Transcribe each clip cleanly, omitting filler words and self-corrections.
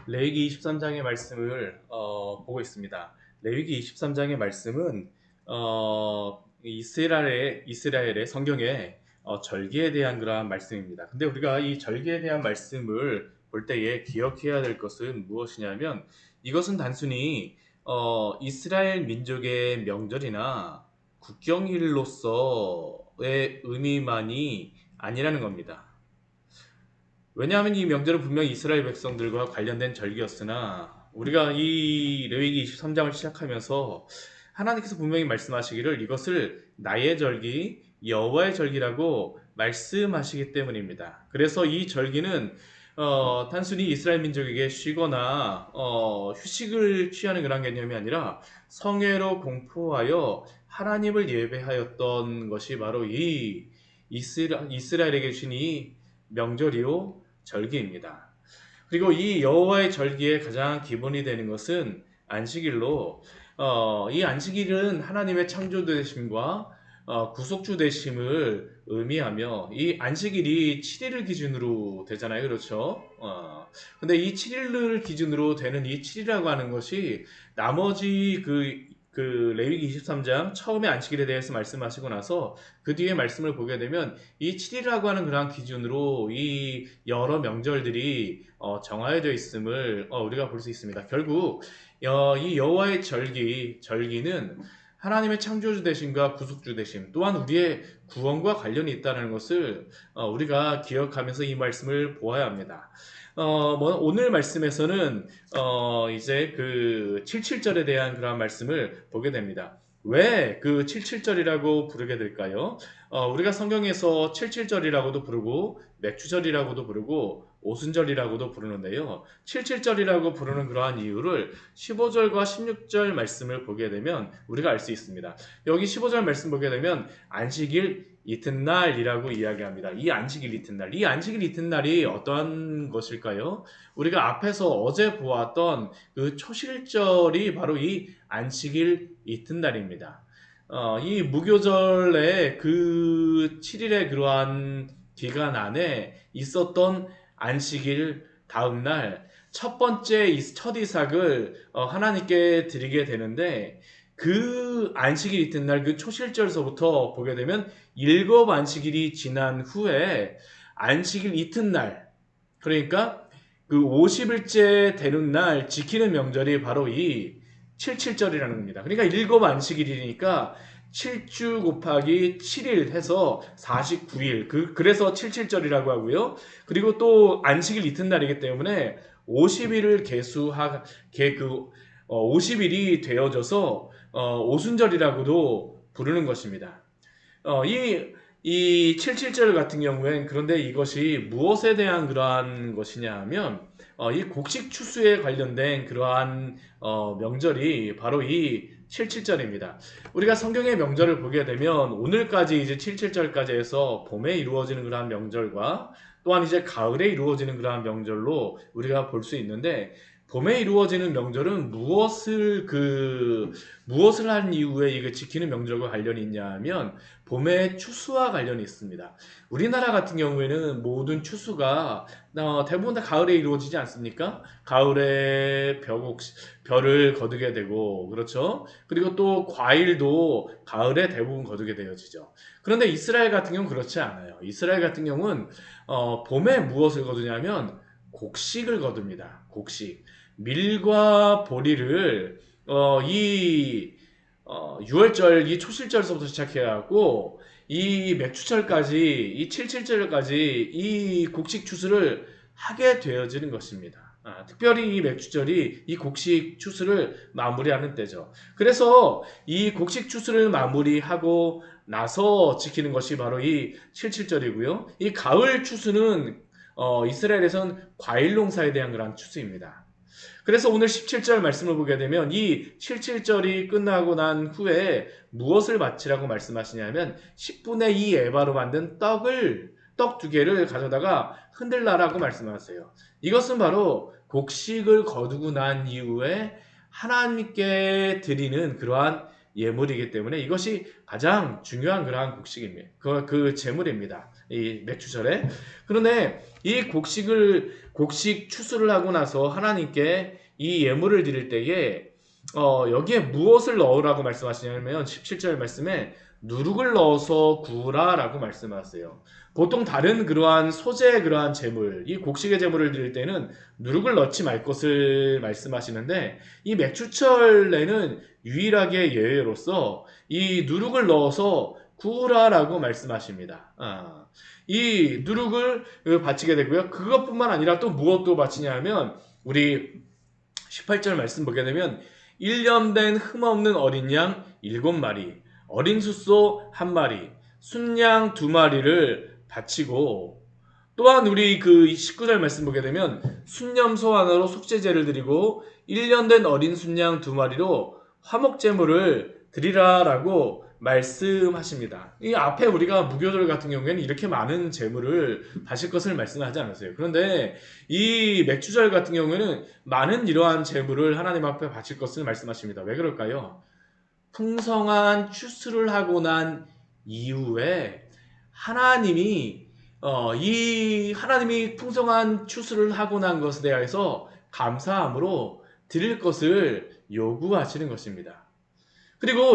레위기 23장의 말씀을 보고 있습니다. 레위기 23장의 말씀은 이스라엘의 성경의 절기에 대한 그러한 말씀입니다. 근데 우리가 이 절기에 대한 말씀을 볼 때에 기억해야 될 것은 무엇이냐면 이것은 단순히 이스라엘 민족의 명절이나 국경일로서의 의미만이 아니라는 겁니다. 왜냐하면 이 명절은 분명히 이스라엘 백성들과 관련된 절기였으나 우리가 이 레위기 23장을 시작하면서 하나님께서 분명히 말씀하시기를 이것을 나의 절기, 여호와의 절기라고 말씀하시기 때문입니다. 그래서 이 절기는 단순히 이스라엘 민족에게 쉬거나 휴식을 취하는 그런 개념이 아니라 성회로 공포하여 하나님을 예배하였던 것이 바로 이 이스라엘에게 주신 이 명절이요 절기입니다. 그리고 이 여호와의 절기의 가장 기본이 되는 것은 안식일로 이 안식일은 하나님의 창조주 되심과 구속주 되심을 의미하며 이 안식일이 7일을 기준으로 되잖아요. 그렇죠? 근데 이 7일을 기준으로 되는 이 7이라고 하는 것이 나머지 그 레위기 23장 처음에 안식일에 대해서 말씀하시고 나서 그 뒤에 말씀을 보게 되면 이 7이라고 하는 그런 기준으로 이 여러 명절들이 정하여져 있음을 우리가 볼 수 있습니다. 결국 이 여호와의 절기는 하나님의 창조주 되심과 구속주 되심 또한 우리의 구원과 관련이 있다는 것을 우리가 기억하면서 이 말씀을 보아야 합니다. 오늘 말씀에서는 이제 그 77절에 대한 그런 말씀을 보게 됩니다. 왜 그 77절이라고 부르게 될까요? 우리가 성경에서 77절이라고도 부르고 맥주절이라고도 부르고 오순절이라고도 부르는데요. 77절이라고 부르는 그러한 이유를 15절과 16절 말씀을 보게 되면 우리가 알 수 있습니다. 여기 15절 말씀 보게 되면 안식일 이튿날이라고 이야기합니다. 이 안식일 이튿날. 이 안식일 이튿날이 어떤 것일까요? 우리가 앞에서 어제 보았던 그 초실절이 바로 이 안식일 이튿날입니다. 이 무교절의 그 7일의 그러한 기간 안에 있었던 안식일 다음 날 첫 번째 첫 이삭을 하나님께 드리게 되는데 그 안식일 이튿날 그 초실절서부터 보게 되면 일곱 안식일이 지난 후에 안식일 이튿날 그러니까 그 50일째 되는 날 지키는 명절이 바로 이 77절이라는 겁니다. 그러니까 일곱 안식일이니까 7주 곱하기 7일 해서 49일. 그래서 77절이라고 하고요. 그리고 또 안식일 이튿날이기 때문에 50일을 그 50일이 되어져서 오순절이라고도 부르는 것입니다. 이 77절 같은 경우엔 그런데 이것이 무엇에 대한 그러한 것이냐 하면 이 곡식 추수에 관련된 그러한 명절이 바로 이 77절입니다. 우리가 성경의 명절을 보게 되면 오늘까지 이제 77절까지 해서 봄에 이루어지는 그러한 명절과 또한 이제 가을에 이루어지는 그러한 명절로 우리가 볼 수 있는데 봄에 이루어지는 명절은 무엇을 한 이후에 이게 지키는 명절과 관련이 있냐 하면 봄의 추수와 관련이 있습니다. 우리나라 같은 경우에는 모든 추수가 대부분 다 가을에 이루어지지 않습니까? 가을에 벼를 거두게 되고 그렇죠? 그리고 또 과일도 가을에 대부분 거두게 되어지죠. 그런데 이스라엘 같은 경우는 그렇지 않아요. 이스라엘 같은 경우는 봄에 무엇을 거두냐면 곡식을 거둡니다. 곡식. 밀과 보리를 이 6월절 이 초실절서부터 시작해갖고 이 맥추절까지 이 77절까지 이 곡식 추수를 하게 되어지는 것입니다. 특별히 이 맥추절이 이 곡식 추수를 마무리하는 때죠. 그래서 이 곡식 추수를 마무리하고 나서 지키는 것이 바로 이 77절이고요. 이 가을 추수는 이스라엘에선 과일 농사에 대한 그런 추수입니다. 그래서 오늘 17절 말씀을 보게 되면 이 77절이 끝나고 난 후에 무엇을 바치라고 말씀하시냐면 10분의 2 에바로 만든 떡 두 개를 가져다가 흔들라라고 말씀하세요. 이것은 바로 곡식을 거두고 난 이후에 하나님께 드리는 그러한 예물이기 때문에 이것이 가장 중요한 그러한 곡식입니다. 그 제물입니다. 이 맥주절에. 그런데 이 곡식 추수를 하고 나서 하나님께 이 예물을 드릴 때에 여기에 무엇을 넣으라고 말씀하시냐면 17절 말씀에 누룩을 넣어서 구우라 라고 말씀하세요. 보통 다른 그러한 소재 그러한 제물, 이 곡식의 제물을 드릴 때는 누룩을 넣지 말 것을 말씀하시는데 이 맥주철에는 유일하게 예외로서 이 누룩을 넣어서 구우라 라고 말씀하십니다. 이 누룩을 바치게 되고요. 그것뿐만 아니라 또 무엇도 바치냐 하면 우리 18절 말씀 보게 되면 1년 된 흠없는 어린 양 7마리, 어린 숫소 1마리, 순양 2마리를 바치고, 또한 우리 그 19절 말씀 보게 되면 순념소 하나로 속죄제를 드리고 1년 된 어린 순양 2마리로 화목제물을 드리라 라고 말씀하십니다. 이 앞에 우리가 무교절 같은 경우에는 이렇게 많은 제물을 바칠 것을 말씀하지 않았어요. 그런데 이 맥주절 같은 경우에는 많은 이러한 제물을 하나님 앞에 바칠 것을 말씀하십니다. 왜 그럴까요? 풍성한 추수를 하고 난 이후에 하나님이 하나님이 풍성한 추수를 하고 난 것에 대해서 감사함으로 드릴 것을 요구하시는 것입니다. 그리고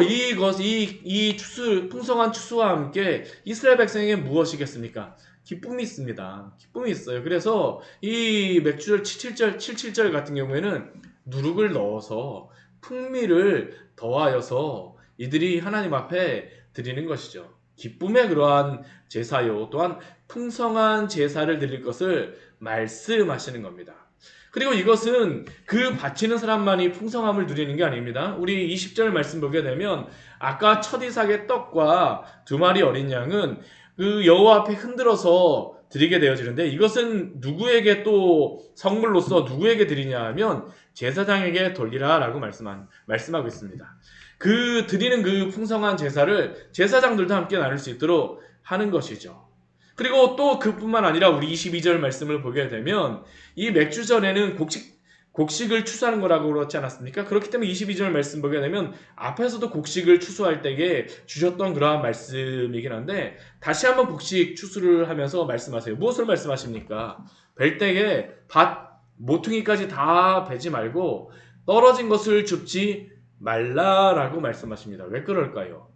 풍성한 추수와 함께 이스라엘 백성에게 무엇이겠습니까? 기쁨이 있습니다. 기쁨이 있어요. 그래서 이 맥주절 77절 같은 경우에는 누룩을 넣어서 풍미를 더하여서 이들이 하나님 앞에 드리는 것이죠. 기쁨의 그러한 제사요, 또한 풍성한 제사를 드릴 것을 말씀하시는 겁니다. 그리고 이것은 그 바치는 사람만이 풍성함을 누리는 게 아닙니다. 우리 20절 말씀 보게 되면 아까 첫 이삭의 떡과 2마리 어린 양은 그 여호와 앞에 흔들어서 드리게 되어지는데 이것은 누구에게 또 성물로서 누구에게 드리냐 하면 제사장에게 돌리라 라고 말씀하고 있습니다. 그 드리는 그 풍성한 제사를 제사장들도 함께 나눌 수 있도록 하는 것이죠. 그리고 또 그뿐만 아니라 우리 22절 말씀을 보게 되면 이 맥주절에는 곡식을 추수하는 거라고 그렇지 않았습니까? 그렇기 때문에 22절 말씀 보게 되면 앞에서도 곡식을 추수할 때에 주셨던 그러한 말씀이긴 한데 다시 한번 곡식 추수를 하면서 말씀하세요. 무엇을 말씀하십니까? 벨 때에 밭 모퉁이까지 다 베지 말고 떨어진 것을 줍지 말라라고 말씀하십니다. 왜 그럴까요?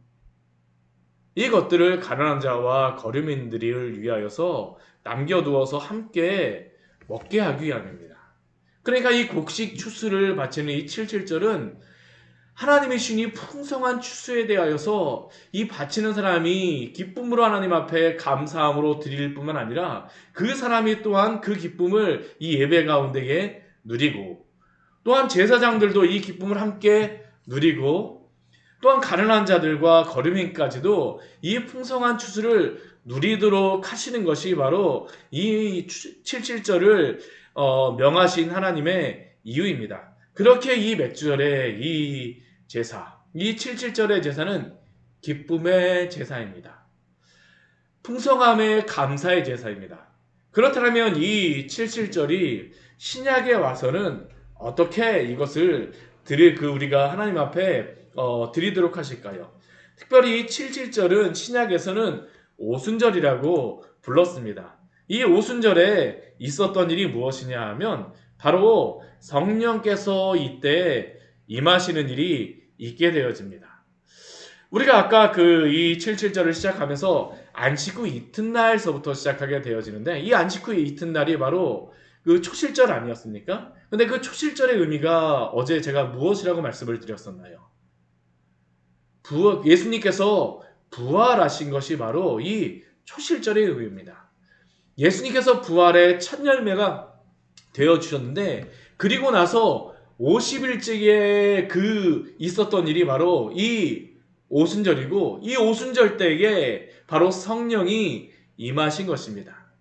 이것들을 가난한 자와 거류민들을 위하여서 남겨두어서 함께 먹게 하기 위함입니다. 그러니까 이 곡식 추수를 바치는 이 77절은 하나님의 주신 풍성한 추수에 대하여서 이 바치는 사람이 기쁨으로 하나님 앞에 감사함으로 드릴 뿐만 아니라 그 사람이 또한 그 기쁨을 이 예배 가운데에 누리고 또한 제사장들도 이 기쁨을 함께 누리고 또한 가난한 자들과 거류민까지도 이 풍성한 추수를 누리도록 하시는 것이 바로 이 77절을 명하신 하나님의 이유입니다. 그렇게 이 맥주절의 이 제사, 이 77절의 제사는 기쁨의 제사입니다. 풍성함의 감사의 제사입니다. 그렇다면 이 77절이 신약에 와서는 어떻게 이것을 우리가 하나님 앞에 드리도록 하실까요? 특별히 77절은 신약에서는 오순절이라고 불렀습니다. 이 오순절에 있었던 일이 무엇이냐 하면 바로 성령께서 이때 임하시는 일이 있게 되어집니다. 우리가 아까 이 77절을 시작하면서 안식 후 이튿날서부터 시작하게 되어지는데 이 안식 후 이튿날이 바로 그 초실절 아니었습니까? 근데 그 초실절의 의미가 어제 제가 무엇이라고 말씀을 드렸었나요? 예수님께서 부활하신 것이 바로 이 초실절의 의미입니다. 예수님께서 부활의 첫 열매가 되어 주셨는데 그리고 나서 50일째에 있었던 일이 바로 이 오순절이고 이 오순절 때에 바로 성령이 임하신 것입니다.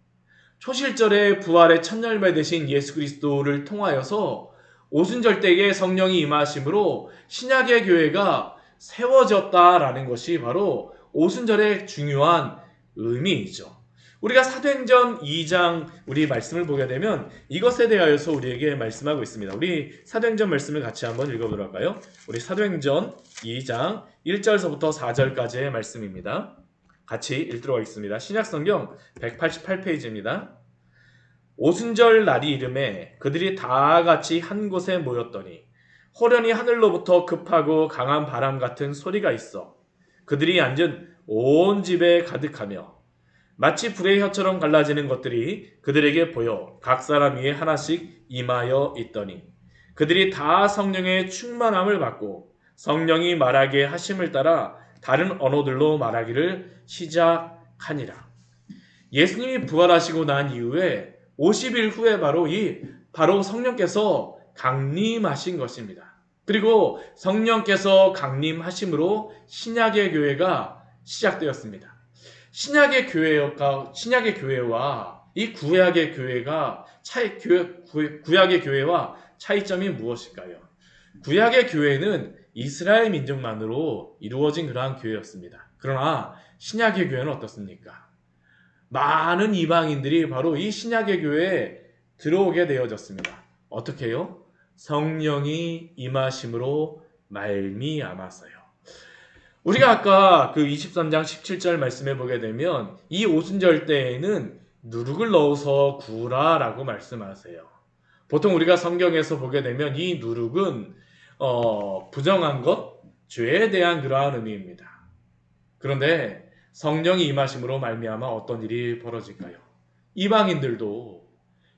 초실절에 부활의 첫 열매 되신 예수 그리스도를 통하여서 오순절 때에 성령이 임하심으로 신약의 교회가 세워졌다라는 것이 바로 오순절의 중요한 의미이죠. 우리가 사도행전 2장 우리 말씀을 보게 되면 이것에 대하여서 우리에게 말씀하고 있습니다. 우리 사도행전 말씀을 같이 한번 읽어보도록 할까요? 우리 사도행전 2장 1절서부터 4절까지의 말씀입니다. 같이 읽도록 하겠습니다. 신약성경 188페이지입니다. 오순절 날이 이름에 그들이 다 같이 한 곳에 모였더니 호련히 하늘로부터 급하고 강한 바람 같은 소리가 있어 그들이 앉은 온 집에 가득하며 마치 불의 혀처럼 갈라지는 것들이 그들에게 보여 각 사람 위에 하나씩 임하여 있더니 그들이 다 성령의 충만함을 받고 성령이 말하게 하심을 따라 다른 언어들로 말하기를 시작하니라. 예수님이 부활하시고 난 이후에 50일 후에 바로 성령께서 강림하신 것입니다. 그리고 성령께서 강림하심으로 신약의 교회가 시작되었습니다. 신약의 교회와 이 구약의 교회와 차이점이 무엇일까요? 구약의 교회는 이스라엘 민족만으로 이루어진 그러한 교회였습니다. 그러나 신약의 교회는 어떻습니까? 많은 이방인들이 바로 이 신약의 교회에 들어오게 되어졌습니다. 어떻게요? 성령이 임하심으로 말미암아서요. 우리가 아까 그 23장 17절 말씀해 보게 되면 이 오순절 때에는 누룩을 넣어서 구우라라고 말씀하세요. 보통 우리가 성경에서 보게 되면 이 누룩은 부정한 것, 죄에 대한 그러한 의미입니다. 그런데 성령이 임하심으로 말미암아 어떤 일이 벌어질까요? 이방인들도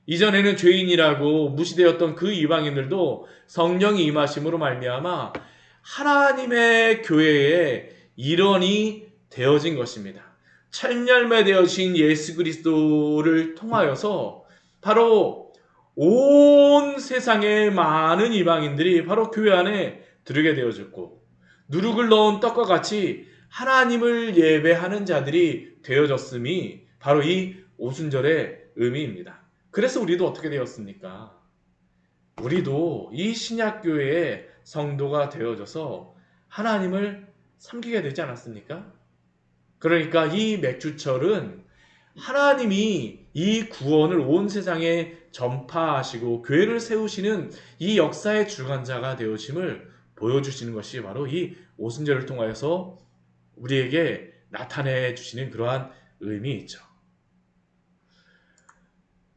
이전에는 죄인이라고 무시되었던 그 이방인들도 성령이 임하심으로 말미암아 하나님의 교회의 일원이 되어진 것입니다. 첫 열매 되어진 예수 그리스도를 통하여서 바로 온 세상의 많은 이방인들이 바로 교회 안에 들어게 되어졌고 누룩을 넣은 떡과 같이 하나님을 예배하는 자들이 되어졌음이 바로 이 오순절의 의미입니다. 그래서 우리도 어떻게 되었습니까? 우리도 이 신약교회의 성도가 되어져서 하나님을 섬기게 되지 않았습니까? 그러니까 이 맥주철은 하나님이 이 구원을 온 세상에 전파하시고 교회를 세우시는 이 역사의 주관자가 되어심을 보여주시는 것이 바로 이 오순절을 통하여서 우리에게 나타내 주시는 그러한 의미이죠.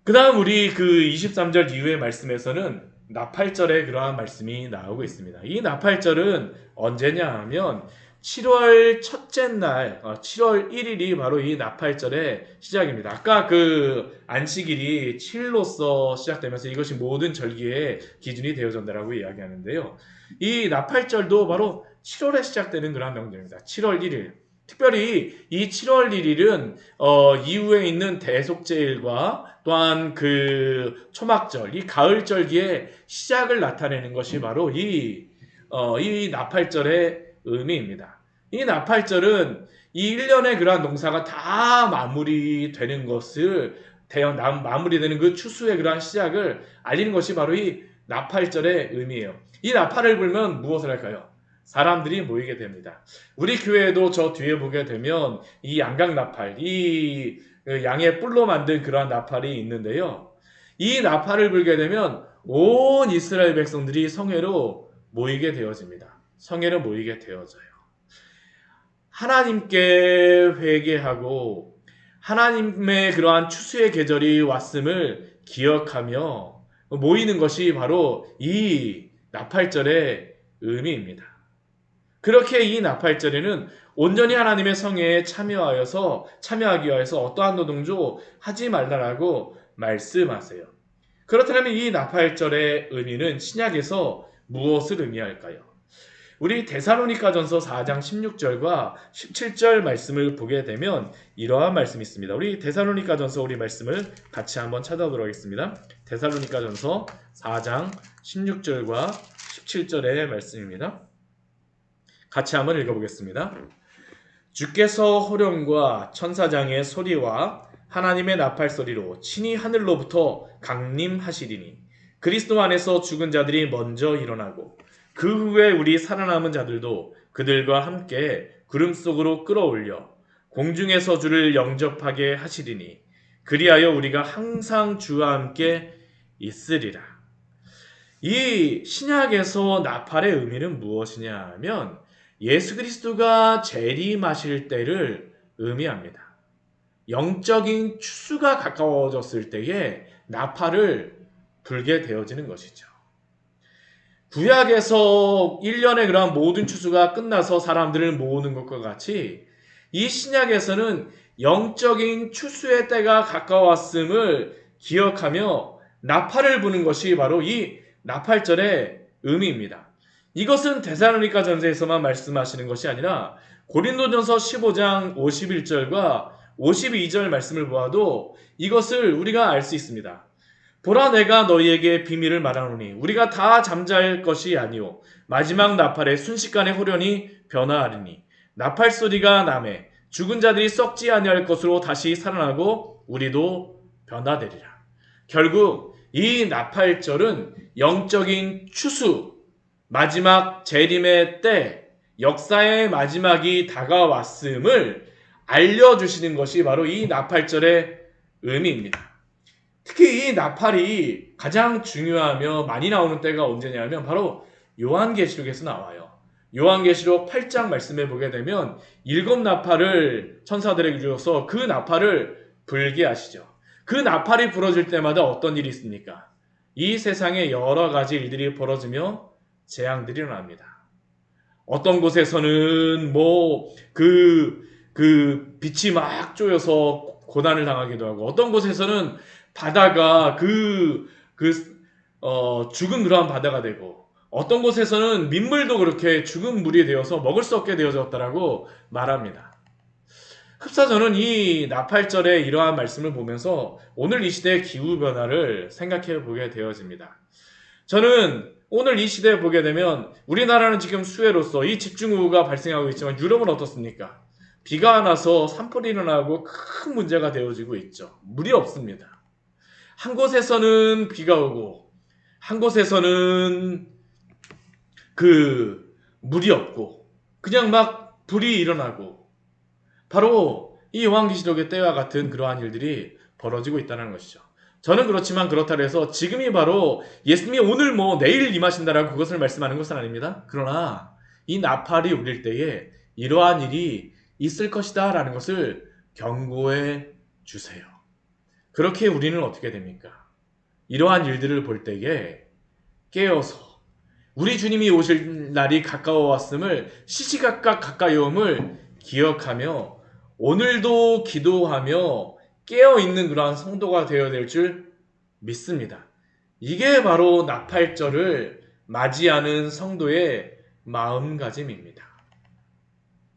그 다음 우리 그 23절 이후의 말씀에서는 나팔절의 그러한 말씀이 나오고 있습니다. 이 나팔절은 언제냐 하면 7월 첫째 날, 7월 1일이 바로 이 나팔절의 시작입니다. 아까 그 안식일이 7일로서 시작되면서 이것이 모든 절기의 기준이 되어졌다라고 이야기하는데요. 이 나팔절도 바로 7월에 시작되는 그런 명절입니다. 7월 1일. 특별히 이 7월 1일은 이후에 있는 대속제일과 또한 그 초막절, 이 가을절기의 시작을 나타내는 것이 바로 이 나팔절의 의미입니다. 이 나팔절은 이 1년의 그러한 농사가 다 마무리되는 것을 마무리되는 그 추수의 그러한 시작을 알리는 것이 바로 이 나팔절의 의미예요. 이 나팔을 불면 무엇을 할까요? 사람들이 모이게 됩니다. 우리 교회에도 저 뒤에 보게 되면 이 양각 나팔, 이 양의 뿔로 만든 그러한 나팔이 있는데요. 이 나팔을 불게 되면 온 이스라엘 백성들이 성회로 모이게 되어집니다. 성회로 모이게 되어져요. 하나님께 회개하고 하나님의 그러한 추수의 계절이 왔음을 기억하며 모이는 것이 바로 이 나팔절의 의미입니다. 그렇게 이 나팔절에는 온전히 하나님의 성회에 참여하기 위해서 어떠한 노동도 하지 말라라고 말씀하세요. 그렇다면 이 나팔절의 의미는 신약에서 무엇을 의미할까요? 우리 데살로니가전서 4장 16절과 17절 말씀을 보게 되면 이러한 말씀이 있습니다. 우리 데살로니가전서 우리 말씀을 같이 한번 찾아보도록 하겠습니다. 데살로니가전서 4장 16절과 17절의 말씀입니다. 같이 한번 읽어보겠습니다. 주께서 호령과 천사장의 소리와 하나님의 나팔 소리로 친히 하늘로부터 강림하시리니 그리스도 안에서 죽은 자들이 먼저 일어나고 그 후에 우리 살아남은 자들도 그들과 함께 구름 속으로 끌어올려 공중에서 주를 영접하게 하시리니 그리하여 우리가 항상 주와 함께 있으리라. 이 신약에서 나팔의 의미는 무엇이냐 하면 예수 그리스도가 재림하실 때를 의미합니다. 영적인 추수가 가까워졌을 때에 나팔을 불게 되어지는 것이죠. 구약에서 1년의 그러한 모든 추수가 끝나서 사람들을 모으는 것과 같이 이 신약에서는 영적인 추수의 때가 가까웠음을 기억하며 나팔을 부는 것이 바로 이 나팔절의 의미입니다. 이것은 데살로니가 전서에서만 말씀하시는 것이 아니라 고린도전서 15장 51절과 52절 말씀을 보아도 이것을 우리가 알 수 있습니다. 보라 내가 너희에게 비밀을 말하노니 우리가 다 잠잘 것이 아니오 마지막 나팔에 순식간에 호련히 변화하리니 나팔 소리가 나매 죽은 자들이 썩지 아니할 것으로 다시 살아나고 우리도 변화되리라. 결국 이 나팔절은 영적인 추수, 마지막 재림의 때, 역사의 마지막이 다가왔음을 알려주시는 것이 바로 이 나팔절의 의미입니다. 특히 이 나팔이 가장 중요하며 많이 나오는 때가 언제냐면 바로 요한계시록에서 나와요. 요한계시록 8장 말씀해 보게 되면 7 나팔을 천사들에게 주어서 그 나팔을 불게 하시죠. 그 나팔이 불어질 때마다 어떤 일이 있습니까? 이 세상에 여러 가지 일들이 벌어지며 재앙들이 일어납니다. 어떤 곳에서는 빛이 막 쪼여서 고난을 당하기도 하고 어떤 곳에서는 바다가 죽은 그러한 바다가 되고 어떤 곳에서는 민물도 그렇게 죽은 물이 되어서 먹을 수 없게 되어졌다라고 말합니다. 흡사 저는 이 나팔절의 이러한 말씀을 보면서 오늘 이 시대의 기후변화를 생각해 보게 되어집니다. 저는 오늘 이 시대에 보게 되면 우리나라는 지금 수해로서 이 집중호우가 발생하고 있지만 유럽은 어떻습니까? 비가 안 와서 산불이 일어나고 큰 문제가 되어지고 있죠. 물이 없습니다. 한 곳에서는 비가 오고 한 곳에서는 물이 없고 그냥 막 불이 일어나고 바로 이 요한계시록의 때와 같은 그러한 일들이 벌어지고 있다는 것이죠. 저는 그렇지만 그렇다고 해서 지금이 바로 예수님이 오늘 내일 임하신다라고 그것을 말씀하는 것은 아닙니다. 그러나 이 나팔이 울릴 때에 이러한 일이 있을 것이다 라는 것을 경고해 주세요. 그렇게 우리는 어떻게 됩니까? 이러한 일들을 볼 때에 깨어서 우리 주님이 오실 날이 가까워 왔음을 시시각각 가까이 옴을 기억하며 오늘도 기도하며 깨어있는 그러한 성도가 되어야 될 줄 믿습니다. 이게 바로 나팔절을 맞이하는 성도의 마음가짐입니다.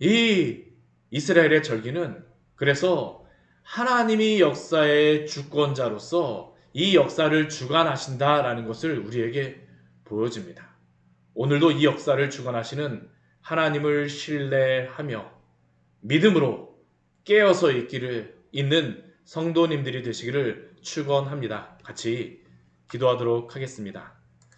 이 이스라엘의 절기는 그래서 하나님이 역사의 주권자로서 이 역사를 주관하신다라는 것을 우리에게 보여줍니다. 오늘도 이 역사를 주관하시는 하나님을 신뢰하며 믿음으로 깨어서 있는 성도님들이 되시기를 축원합니다. 같이 기도하도록 하겠습니다.